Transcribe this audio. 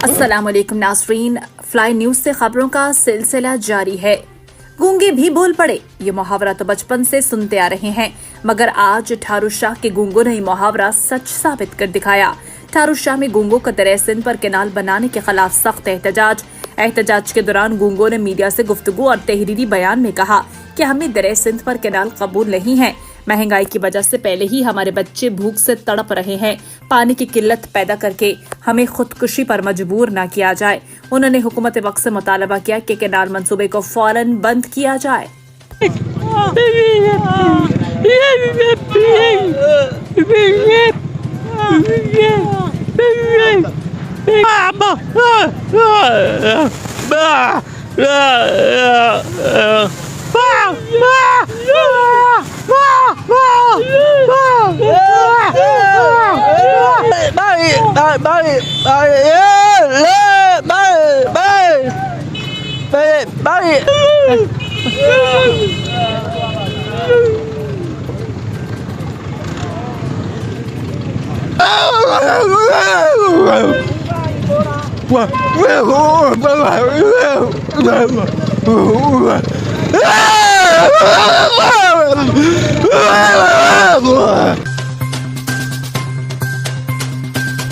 अस्सलाम वालेकुम नाज़रीन, फ्लाई न्यूज से खबरों का सिलसिला जारी है। गूंगे भी बोल पड़े, ये मुहावरा तो बचपन से सुनते आ रहे हैं, मगर आज ठारू शाह के गूंगों ने मुहावरा सच साबित कर दिखाया। ठारू शाह में गूंगों का दरिया सिंध पर कैनाल बनाने के खिलाफ सख्त एहतजाज के दौरान गूंगों ने मीडिया से गुफ्तगू और तहरीरी बयान में कहा कि हमें दरिया सिंध पर कैनाल कबूल नहीं है। महंगाई की वजह से पहले ही हमारे बच्चे भूख से तड़प रहे हैं। पानी की किल्लत पैदा करके हमें खुदकुशी पर मजबूर न किया जाए। उन्होंने हुकूमत वक्त से मुतालबा किया कि कैनाल मंसूबे को फौरन बंद किया जाए। Ah!